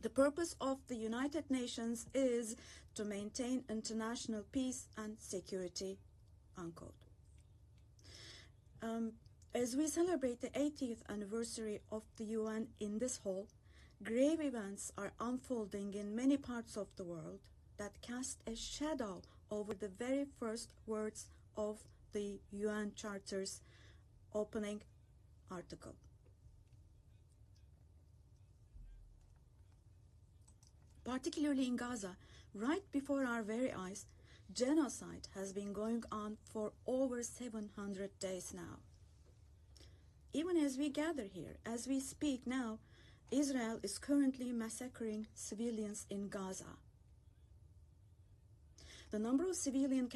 The purpose of the United Nations is to maintain international peace and security, unquote. As we celebrate the 80th anniversary of the UN in this hall, grave events are unfolding in many parts of the world that cast a shadow over the very first words of the UN Charter's opening article. Particularly in Gaza, right before our very eyes, genocide has been going on for over 700 days now. Even as we gather here, as we speak now, Israel is currently massacring civilians in Gaza. The number of civilian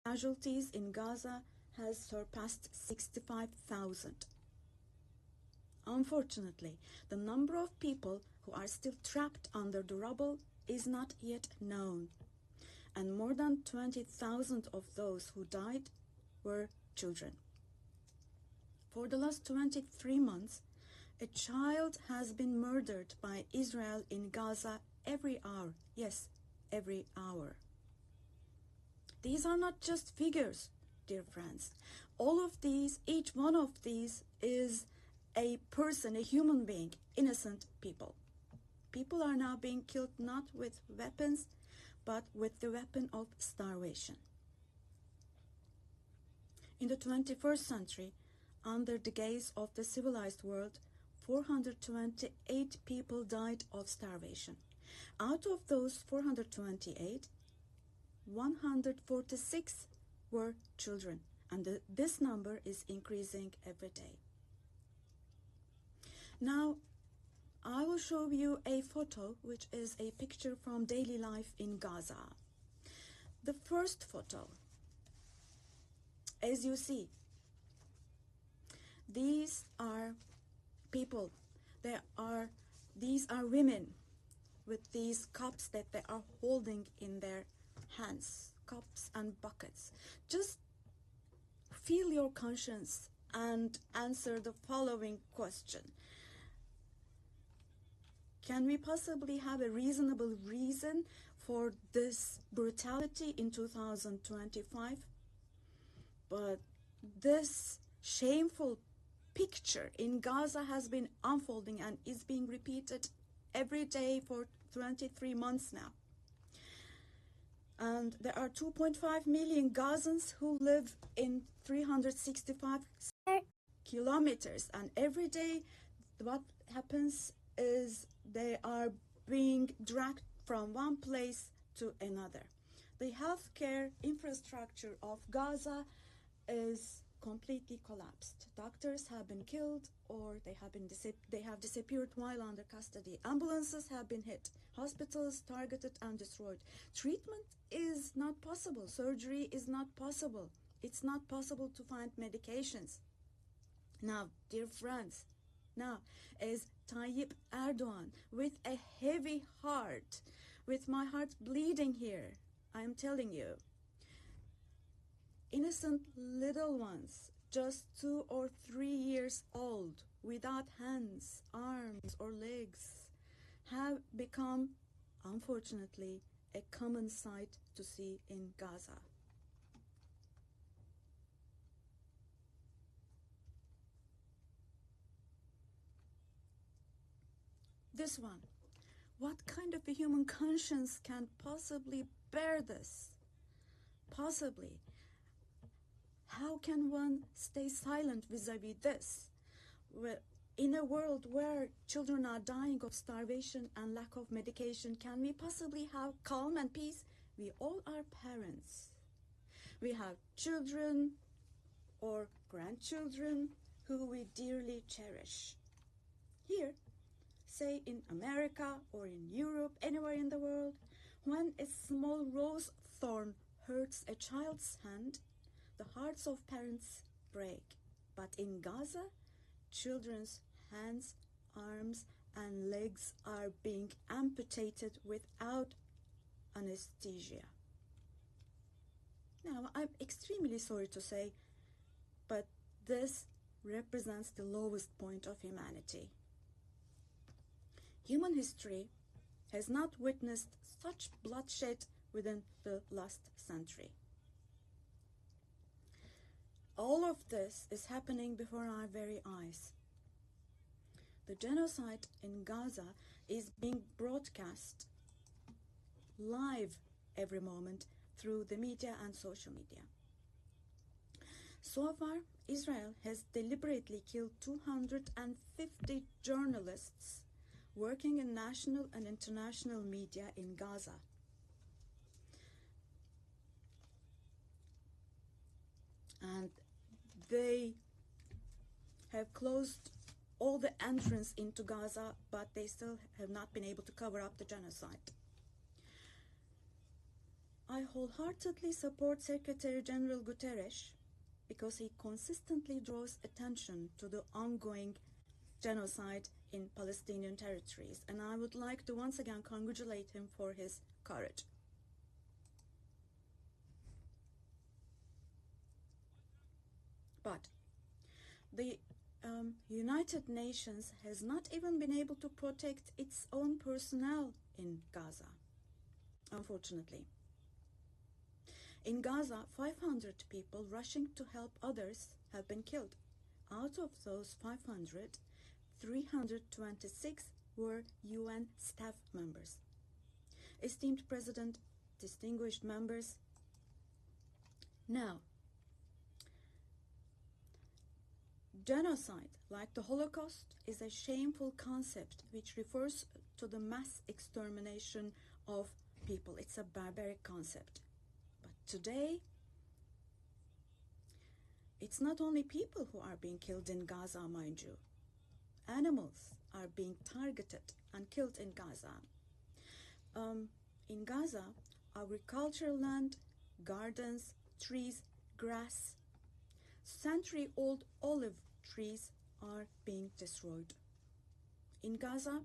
casualties in Gaza has surpassed 65,000. Unfortunately, the number of people who are still trapped under the rubble is not yet known, and more than 20,000 of those who died were children. For the last 23 months, a child has been murdered by Israel in Gaza every hour. Yes, every hour. These are not just figures, dear friends. All of these, each one of these is a person, a human being, innocent people. People are now being killed not with weapons, but with the weapon of starvation. In the 21st century, under the gaze of the civilized world, 428 people died of starvation. Out of those 428, 146 were children, and this number is increasing every day. Now, I will show you a photo, which is a picture from daily life in Gaza. The first photo, as you see, these are people. These are women with these cups that they are holding in their hands, cups and buckets. Just feel your conscience and answer the following question. Can we possibly have a reasonable reason for this brutality in 2025? But this shameful picture in Gaza has been unfolding and is being repeated every day for 23 months now. And there are 2.5 million Gazans who live in 365 kilometers. And every day what happens is they are being dragged from one place to another. The healthcare infrastructure of Gaza is completely collapsed. Doctors have been killed, or they have disappeared while under custody. Ambulances have been hit. Hospitals targeted and destroyed. Treatment is not possible. Surgery is not possible. It's not possible to find medications. Now, dear friends, now, as Tayyip Erdogan, with a heavy heart, with my heart bleeding here, I am telling you, innocent little ones, just 2 or 3 years old, without hands, arms, or legs, have become, unfortunately, a common sight to see in Gaza. This one. What kind of a human conscience can possibly bear this? Possibly. How can one stay silent vis-a-vis this? In a world where children are dying of starvation and lack of medication, can we possibly have calm and peace? We all are parents. We have children or grandchildren who we dearly cherish. Here, say in America or in Europe, anywhere in the world, when a small rose thorn hurts a child's hand, the hearts of parents break. But in Gaza, children's hands, arms, and legs are being amputated without anesthesia. Now, I'm extremely sorry to say, but this represents the lowest point of humanity. Human history has not witnessed such bloodshed within the last century. All of this is happening before our very eyes. The genocide in Gaza is being broadcast live every moment through the media and social media. So far, Israel has deliberately killed 250 journalists working in national and international media in Gaza. And they have closed all the entrance into Gaza, but they still have not been able to cover up the genocide. I wholeheartedly support Secretary General Guterres because he consistently draws attention to the ongoing genocide in Palestinian territories, and I would like to once again congratulate him for his courage. But the United Nations has not even been able to protect its own personnel in Gaza, unfortunately. In Gaza, 500 people rushing to help others have been killed. Out of those 500, 326 were UN staff members. Esteemed President, distinguished members, now, genocide, like the Holocaust, is a shameful concept which refers to the mass extermination of people. It's a barbaric concept. But today, it's not only people who are being killed in Gaza, mind you. Animals are being targeted and killed in Gaza. In Gaza, agricultural land, gardens, trees, grass, century-old olive trees are being destroyed. In Gaza,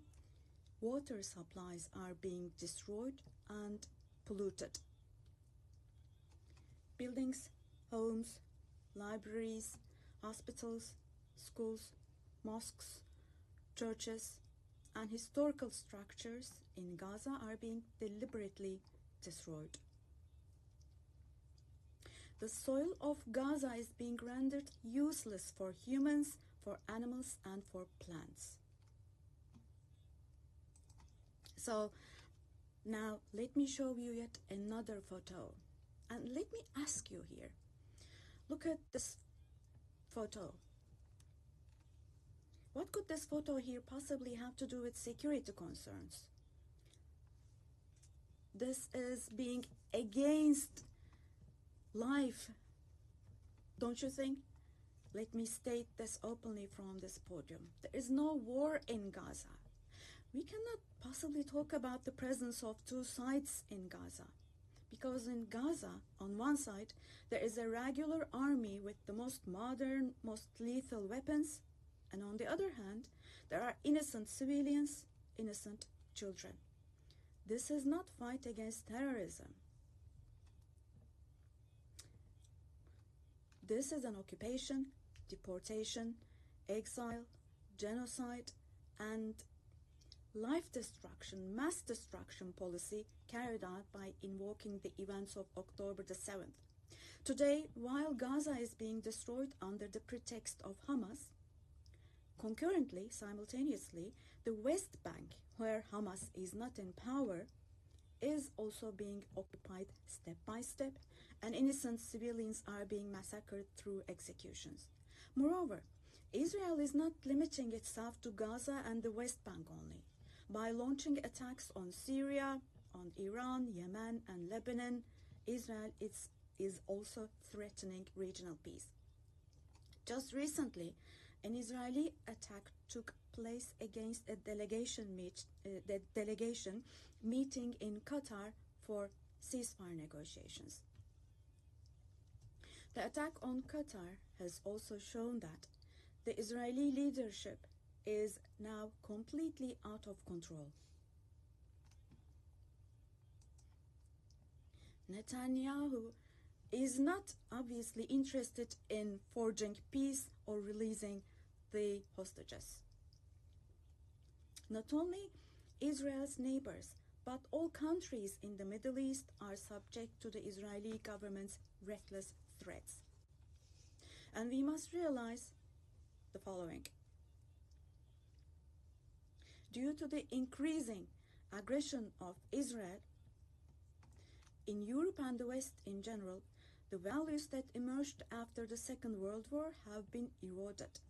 water supplies are being destroyed and polluted. Buildings, homes, libraries, hospitals, schools, mosques, churches, and historical structures in Gaza are being deliberately destroyed. The soil of Gaza is being rendered useless for humans, for animals, and for plants. So now let me show you yet another photo. And let me ask you here, look at this photo. What could this photo here possibly have to do with security concerns? This is being against life, don't you think? Let me state this openly from this podium. There is no war in Gaza. We cannot possibly talk about the presence of two sides in Gaza. Because in Gaza, on one side, there is a regular army with the most modern, most lethal weapons, and on the other hand, there are innocent civilians, innocent children. This is not fight against terrorism. This is an occupation, deportation, exile, genocide, and life destruction, mass destruction policy carried out by invoking the events of October the 7th. Today, while Gaza is being destroyed under the pretext of Hamas, concurrently, simultaneously, the West Bank, where Hamas is not in power, is also being occupied step by step, and innocent civilians are being massacred through executions. Moreover, Israel is not limiting itself to Gaza and the West Bank only. By launching attacks on Syria, on Iran, Yemen, and Lebanon, Israel is also threatening regional peace. Just recently, an Israeli attack took place against a delegation meeting in Qatar for ceasefire negotiations. The attack on Qatar has also shown that the Israeli leadership is now completely out of control. Netanyahu is not obviously interested in forging peace or releasing the hostages. Not only Israel's neighbors, but all countries in the Middle East are subject to the Israeli government's reckless threats. And we must realize the following. Due to the increasing aggression of Israel, in Europe and the West in general, the values that emerged after the Second World War have been eroded.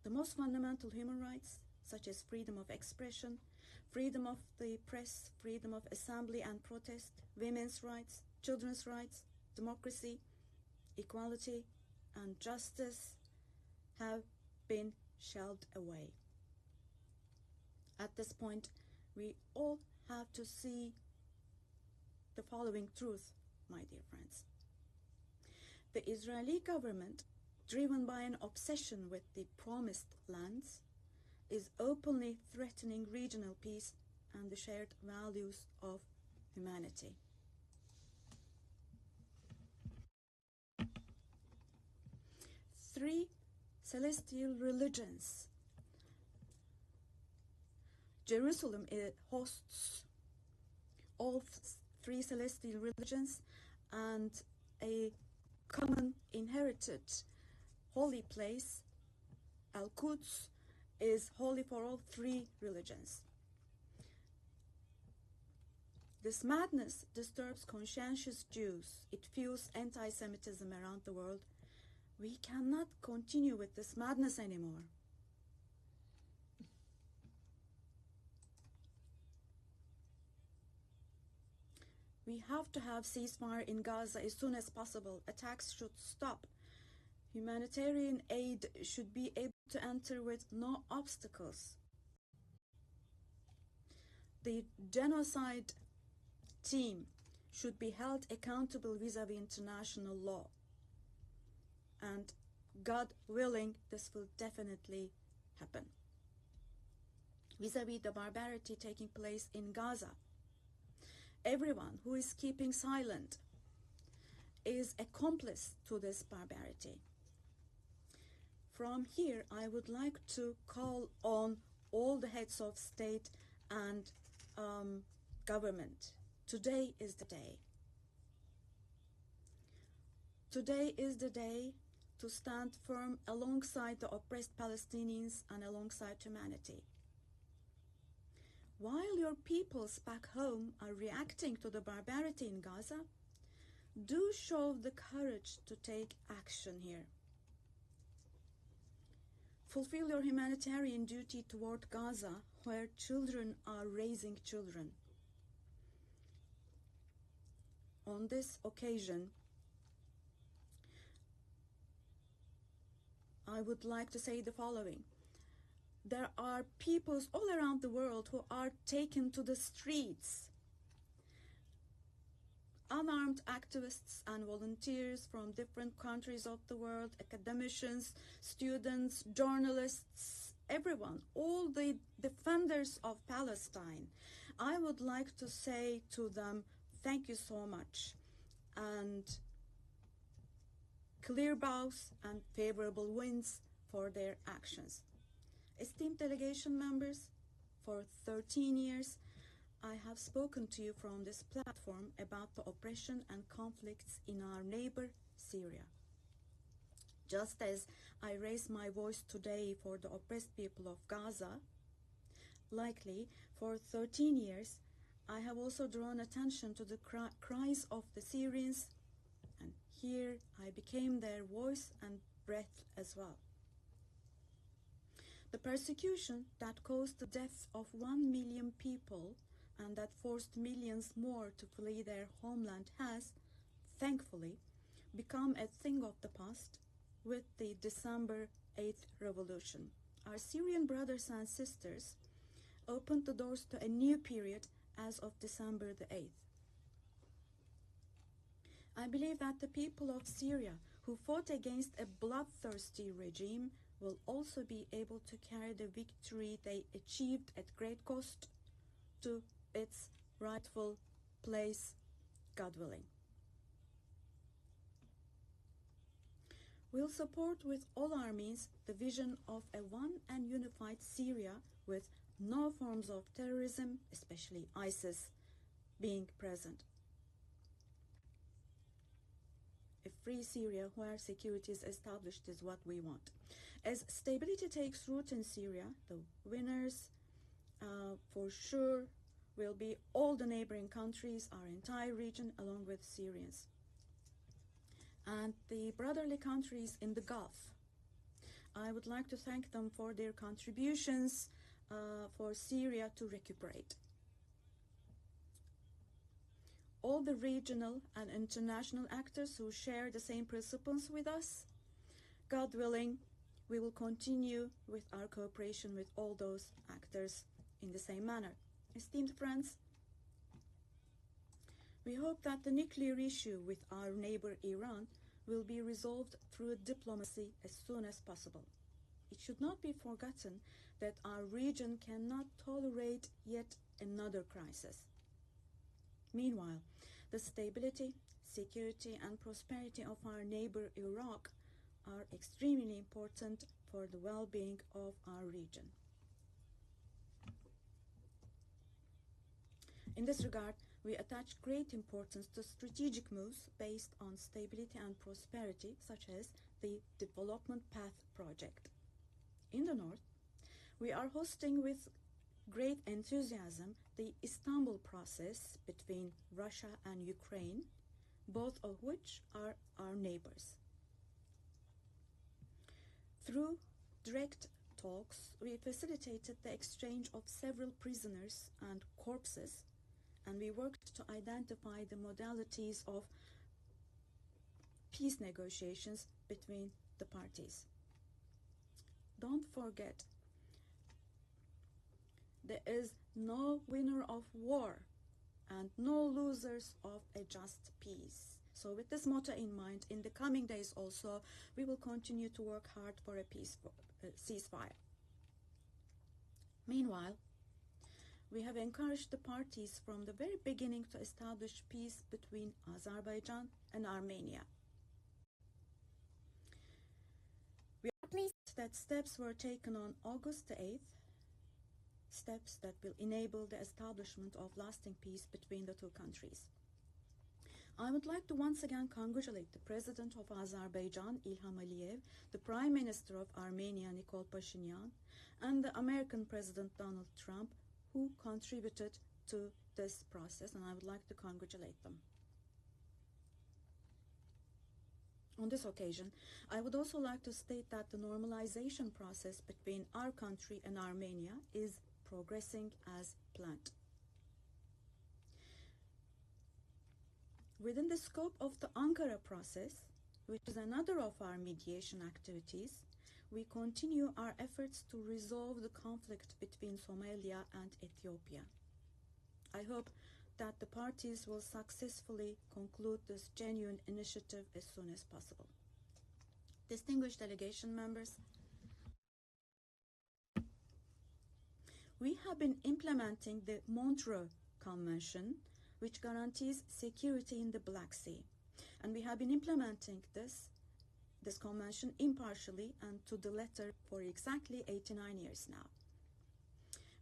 The most fundamental human rights, such as freedom of expression, freedom of the press, freedom of assembly and protest, women's rights, children's rights, democracy, equality, and justice, have been shelved away. At this point, we all have to see the following truth, my dear friends. The Israeli government, driven by an obsession with the promised lands, is openly threatening regional peace and the shared values of humanity. Three celestial religions. Jerusalem hosts all three celestial religions, and a common inherited holy place, Al-Quds, is holy for all three religions. This madness disturbs conscientious Jews. It fuels anti-Semitism around the world. We cannot continue with this madness anymore. We have to have ceasefire in Gaza as soon as possible. Attacks should stop. Humanitarian aid should be able to enter with no obstacles. The genocide team should be held accountable vis-à-vis international law. And God willing, this will definitely happen. Vis-à-vis the barbarity taking place in Gaza, everyone who is keeping silent is accomplice to this barbarity. From here, I would like to call on all the heads of state and government. Today is the day. Today is the day to stand firm alongside the oppressed Palestinians and alongside humanity. While your peoples back home are reacting to the barbarity in Gaza, do show the courage to take action here. Fulfill your humanitarian duty toward Gaza, where children are raising children. On this occasion, I would like to say the following. There are peoples all around the world who are taken to the streets. Unarmed activists and volunteers from different countries of the world, academicians, students, journalists, everyone, all the defenders of Palestine. I would like to say to them, thank you so much, and clear bows and favorable winds for their actions. Esteemed delegation members, for 13 years, I have spoken to you from this platform about the oppression and conflicts in our neighbor, Syria. Just as I raise my voice today for the oppressed people of Gaza, likely for 13 years, I have also drawn attention to the cries of the Syrians, and here I became their voice and breath as well. The persecution that caused the death of 1 million people and that forced millions more to flee their homeland has, thankfully, become a thing of the past with the December 8th revolution. Our Syrian brothers and sisters opened the doors to a new period as of December the 8th. I believe that the people of Syria who fought against a bloodthirsty regime will also be able to carry the victory they achieved at great cost to its rightful place, God willing. We'll support with all our means the vision of a one and unified Syria with no forms of terrorism, especially ISIS, being present. A free Syria where security is established is what we want. As stability takes root in Syria, the winners for sure will be all the neighboring countries, our entire region, along with Syrians. And the brotherly countries in the Gulf. I would like to thank them for their contributions for Syria to recuperate. All the regional and international actors who share the same principles with us, God willing, we will continue with our cooperation with all those actors in the same manner. Esteemed friends, we hope that the nuclear issue with our neighbor Iran will be resolved through diplomacy as soon as possible. It should not be forgotten that our region cannot tolerate yet another crisis. Meanwhile, the stability, security, and prosperity of our neighbor Iraq are extremely important for the well-being of our region. In this regard, we attach great importance to strategic moves based on stability and prosperity, such as the Development Path Project. In the north, we are hosting with great enthusiasm the Istanbul process between Russia and Ukraine, both of which are our neighbors. Through direct talks, we facilitated the exchange of several prisoners and corpses, and we worked to identify the modalities of peace negotiations between the parties. Don't forget, there is no winner of war and no losers of a just peace. So with this motto in mind, in the coming days also, we will continue to work hard for a peaceful ceasefire. Meanwhile, we have encouraged the parties from the very beginning to establish peace between Azerbaijan and Armenia. We are pleased that steps were taken on August 8th, steps that will enable the establishment of lasting peace between the two countries. I would like to once again congratulate the President of Azerbaijan, Ilham Aliyev, the Prime Minister of Armenia, Nikol Pashinyan, and the American President Donald Trump, who contributed to this process, and I would like to congratulate them. On this occasion, I would also like to state that the normalization process between our country and Armenia is progressing as planned. Within the scope of the Ankara process, which is another of our mediation activities, we continue our efforts to resolve the conflict between Somalia and Ethiopia. I hope that the parties will successfully conclude this genuine initiative as soon as possible. Distinguished delegation members, we have been implementing the Montreux Convention, which guarantees security in the Black Sea. And we have been implementing this convention impartially and to the letter for exactly 89 years now.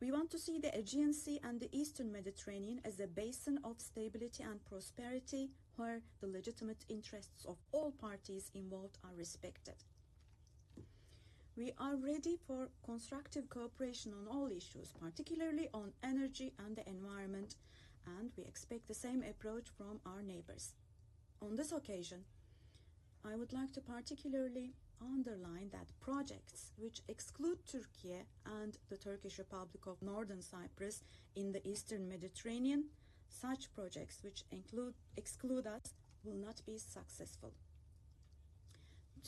We want to see the Aegean Sea and the Eastern Mediterranean as a basin of stability and prosperity where the legitimate interests of all parties involved are respected. We are ready for constructive cooperation on all issues, particularly on energy and the environment, and we expect the same approach from our neighbors. On this occasion, I would like to particularly underline that projects which exclude Turkey and the Turkish Republic of Northern Cyprus in the Eastern Mediterranean, such projects which exclude us will not be successful.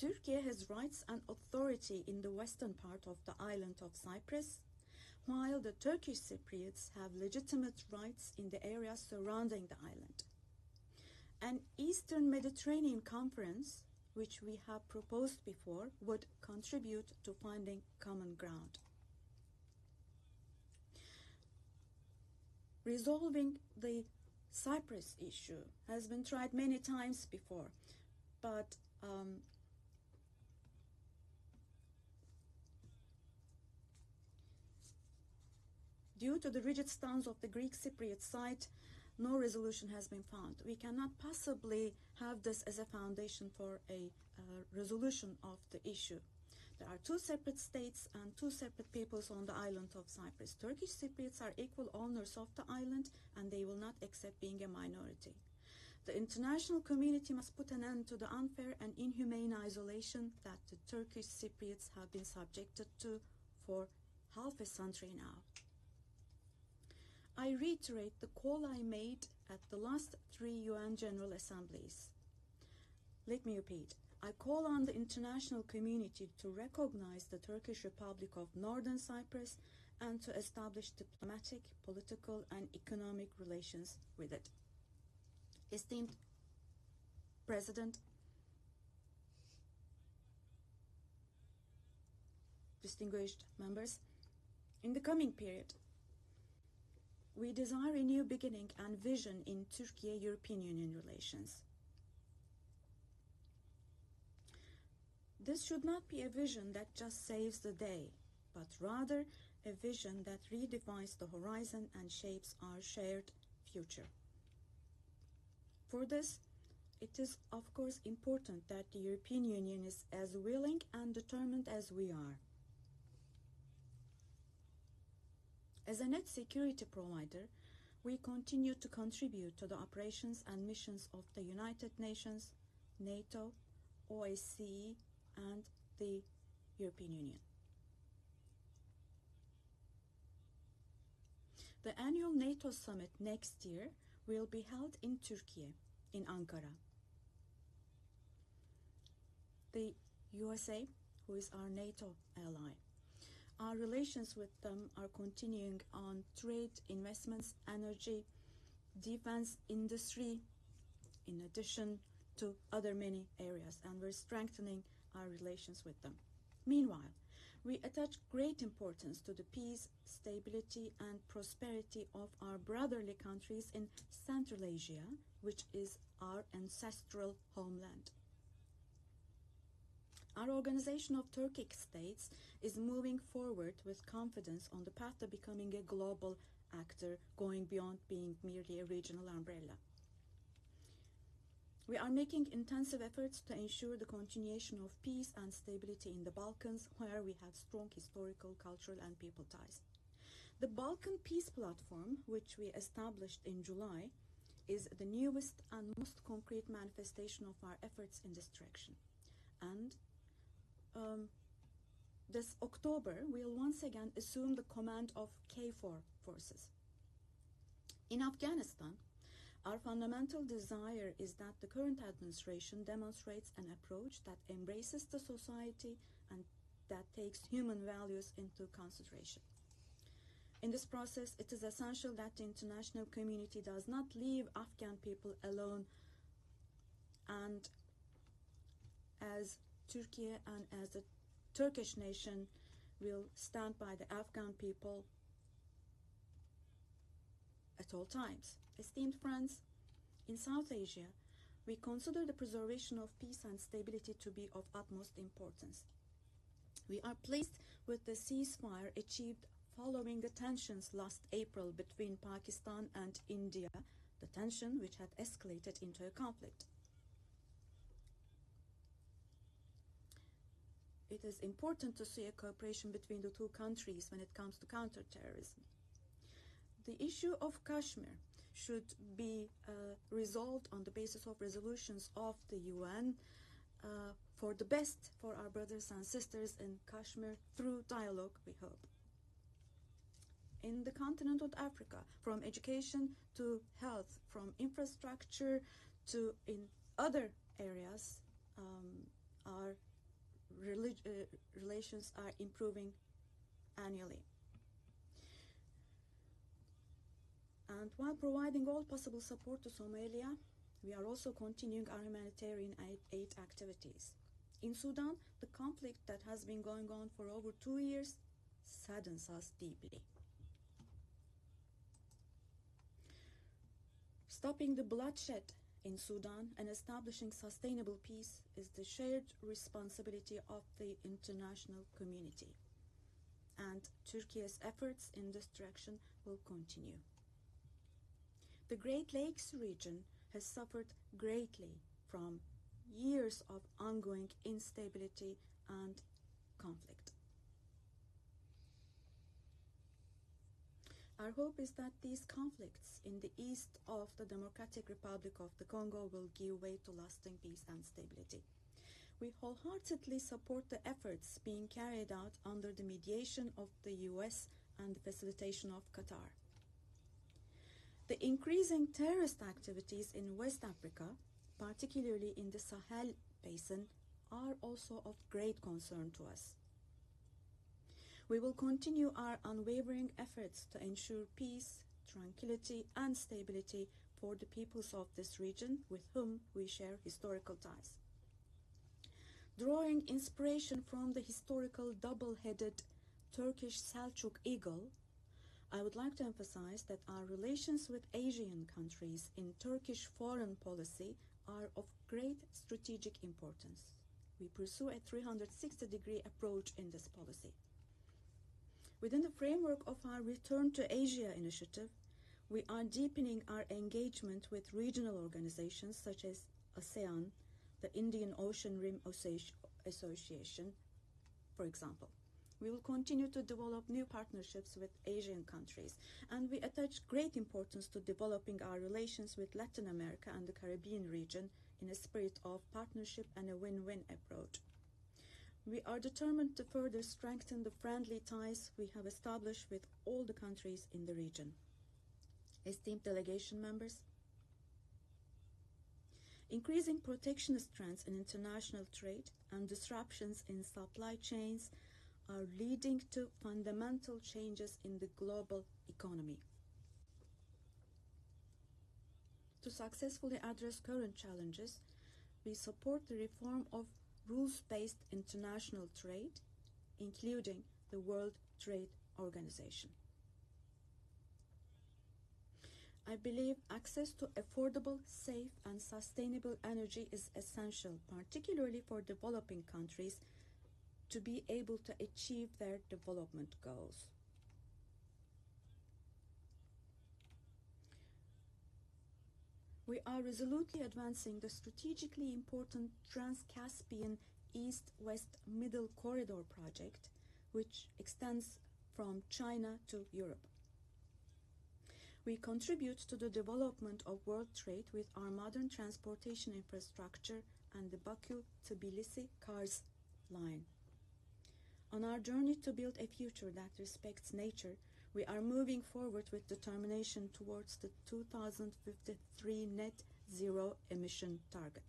Turkey has rights and authority in the western part of the island of Cyprus, while the Turkish Cypriots have legitimate rights in the area surrounding the island. An Eastern Mediterranean Conference, which we have proposed before, would contribute to finding common ground. Resolving the Cyprus issue has been tried many times before, but Due to the rigid stance of the Greek Cypriot side, no resolution has been found. We cannot possibly have this as a foundation for a resolution of the issue. There are two separate states and two separate peoples on the island of Cyprus. Turkish Cypriots are equal owners of the island, and they will not accept being a minority. The international community must put an end to the unfair and inhumane isolation that the Turkish Cypriots have been subjected to for half a century now. I reiterate the call I made at the last 3 UN General Assemblies. Let me repeat. I call on the international community to recognize the Turkish Republic of Northern Cyprus and to establish diplomatic, political, and economic relations with it. Esteemed President, distinguished members, in the coming period, we desire a new beginning and vision in Turkey-European Union relations. This should not be a vision that just saves the day, but rather a vision that redefines the horizon and shapes our shared future. For this, it is of course important that the European Union is as willing and determined as we are. As a net security provider, we continue to contribute to the operations and missions of the United Nations, NATO, OSCE, and the European Union. The annual NATO summit next year will be held in Turkey, in Ankara. The USA, who is our NATO ally, our relations with them are continuing on trade, investments, energy, defense, industry, in addition to other many areas, and we're strengthening our relations with them. Meanwhile, we attach great importance to the peace, stability, and prosperity of our brotherly countries in Central Asia, which is our ancestral homeland. Our Organization of Turkic States is moving forward with confidence on the path to becoming a global actor, going beyond being merely a regional umbrella. We are making intensive efforts to ensure the continuation of peace and stability in the Balkans, where we have strong historical, cultural, and people ties. The Balkan Peace Platform, which we established in July, is the newest and most concrete manifestation of our efforts in this direction. And this October, we'll once again assume the command of KFOR forces. In Afghanistan, our fundamental desire is that the current administration demonstrates an approach that embraces the society and that takes human values into consideration. In this process, it is essential that the international community does not leave Afghan people alone, and as Turkey and as the Turkish nation will stand by the Afghan people at all times. Esteemed friends, in South Asia, we consider the preservation of peace and stability to be of utmost importance. We are pleased with the ceasefire achieved following the tensions last April between Pakistan and India, the tension which had escalated into a conflict. It is important to see a cooperation between the two countries when it comes to counterterrorism. The issue of Kashmir should be resolved on the basis of resolutions of the UN for the best for our brothers and sisters in Kashmir through dialogue, we hope. In the continent of Africa, from education to health, from infrastructure to in other areas, our relations are improving annually. And while providing all possible support to Somalia, we are also continuing our humanitarian aid activities. In Sudan, the conflict that has been going on for over 2 years saddens us deeply. Stopping the bloodshed in Sudan and establishing sustainable peace is the shared responsibility of the international community. and Turkey's efforts in this direction will continue. The Great Lakes region has suffered greatly from years of ongoing instability and conflict. Our hope is that these conflicts in the east of the Democratic Republic of the Congo will give way to lasting peace and stability. We wholeheartedly support the efforts being carried out under the mediation of the US and the facilitation of Qatar. The increasing terrorist activities in West Africa, particularly in the Sahel Basin, are also of great concern to us. We will continue our unwavering efforts to ensure peace, tranquility, and stability for the peoples of this region with whom we share historical ties. Drawing inspiration from the historical double-headed Turkish Selçuk eagle, I would like to emphasize that our relations with Asian countries in Turkish foreign policy are of great strategic importance. We pursue a 360-degree approach in this policy. Within the framework of our Return to Asia initiative, we are deepening our engagement with regional organizations such as ASEAN, the Indian Ocean Rim Association, for example. We will continue to develop new partnerships with Asian countries, and we attach great importance to developing our relations with Latin America and the Caribbean region in a spirit of partnership and a win-win approach. We are determined to further strengthen the friendly ties we have established with all the countries in the region. Esteemed delegation members, increasing protectionist trends in international trade and disruptions in supply chains are leading to fundamental changes in the global economy. To successfully address current challenges, we support the reform of rules-based international trade, including the World Trade Organization. I believe access to affordable, safe, and sustainable energy is essential, particularly for developing countries, to be able to achieve their development goals. We are resolutely advancing the strategically important Trans-Caspian East-West Middle Corridor project, which extends from China to Europe. We contribute to the development of world trade with our modern transportation infrastructure and the Baku-Tbilisi Kars line. On our journey to build a future that respects nature, we are moving forward with determination towards the 2053 net zero emission target.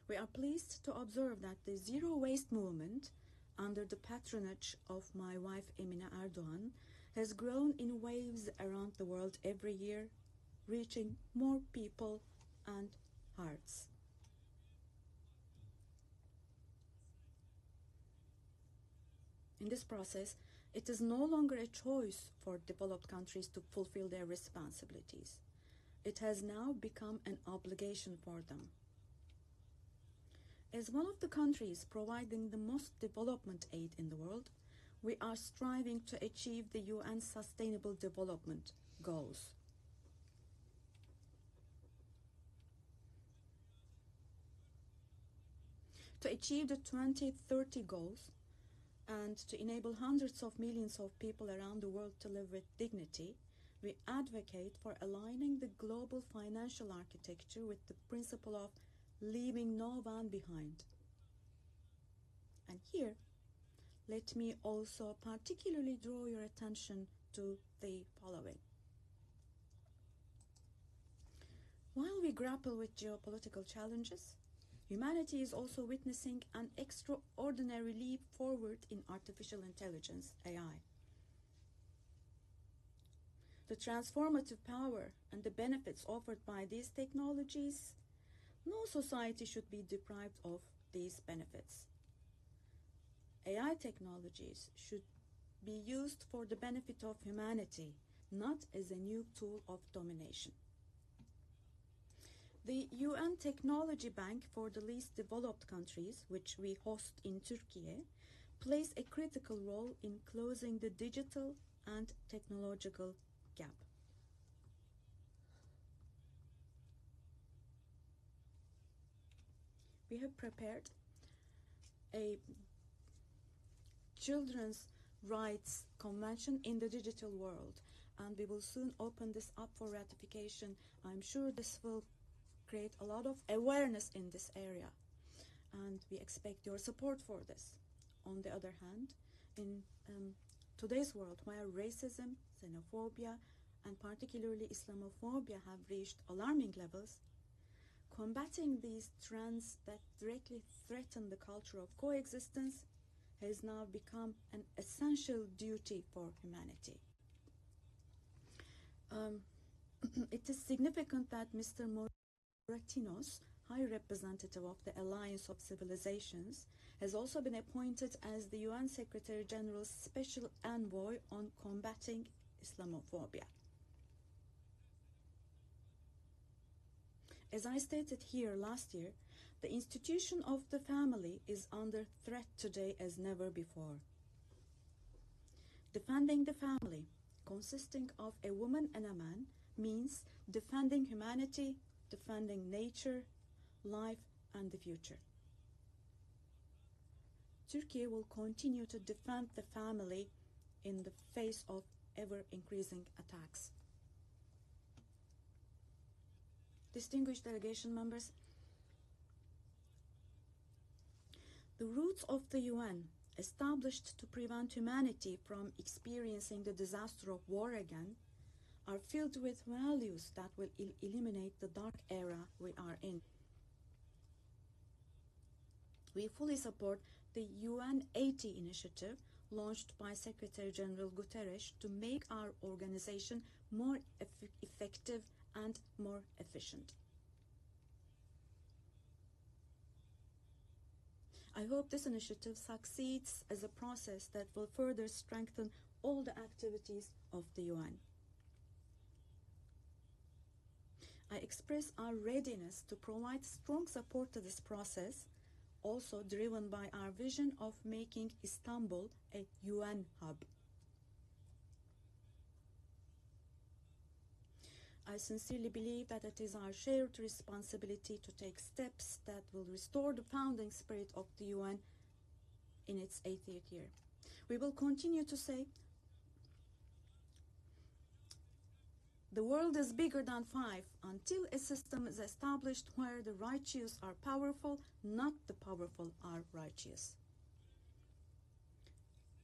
We are pleased to observe that the zero waste movement, under the patronage of my wife Emine Erdogan, has grown in waves around the world every year, reaching more people and hearts. In this process, it is no longer a choice for developed countries to fulfill their responsibilities. It has now become an obligation for them. As one of the countries providing the most development aid in the world, we are striving to achieve the UN Sustainable Development Goals. To achieve the 2030 goals, and to enable hundreds of millions of people around the world to live with dignity, we advocate for aligning the global financial architecture with the principle of leaving no one behind. And here, let me also particularly draw your attention to the following. While we grapple with geopolitical challenges, humanity is also witnessing an extraordinary leap forward in artificial intelligence, AI. The transformative power and the benefits offered by these technologies, no society should be deprived of these benefits. AI technologies should be used for the benefit of humanity, not as a new tool of domination. The UN Technology Bank for the Least Developed Countries, which we host in Turkey, plays a critical role in closing the digital and technological gap. We have prepared a children's rights convention in the digital world, and we will soon open this up for ratification. I'm sure this will create a lot of awareness in this area, and we expect your support for this. On the other hand, in today's world, where racism, xenophobia, and particularly Islamophobia have reached alarming levels, combating these trends that directly threaten the culture of coexistence has now become an essential duty for humanity. It is significant that Mr. Moratinos, High Representative of the Alliance of Civilizations, has also been appointed as the UN Secretary General's Special Envoy on combating Islamophobia. As I stated here last year, the institution of the family is under threat today as never before. Defending the family, consisting of a woman and a man, means defending humanity, defending nature, life, and the future. Turkey will continue to defend the family in the face of ever-increasing attacks. Distinguished delegation members, the roots of the UN, established to prevent humanity from experiencing the disaster of war again, are filled with values that will eliminate the dark era we are in. We fully support the UN 80 initiative launched by Secretary General Guterres to make our organization more effective and more efficient. I hope this initiative succeeds as a process that will further strengthen all the activities of the UN. I express our readiness to provide strong support to this process, also driven by our vision of making Istanbul a UN hub. I sincerely believe that it is our shared responsibility to take steps that will restore the founding spirit of the UN in its 80th year. We will continue to say, the world is bigger than five until a system is established where the righteous are powerful, not the powerful are righteous.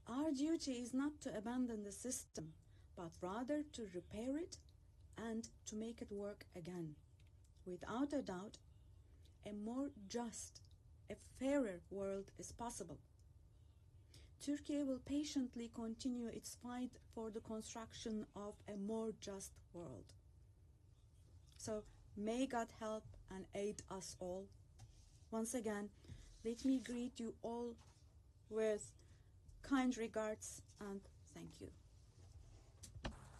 Our duty is not to abandon the system, but rather to repair it and to make it work again. Without a doubt, a more just, a fairer world is possible. Turkey will patiently continue its fight for the construction of a more just world. So may God help and aid us all. Once again, let me greet you all with kind regards and thank you.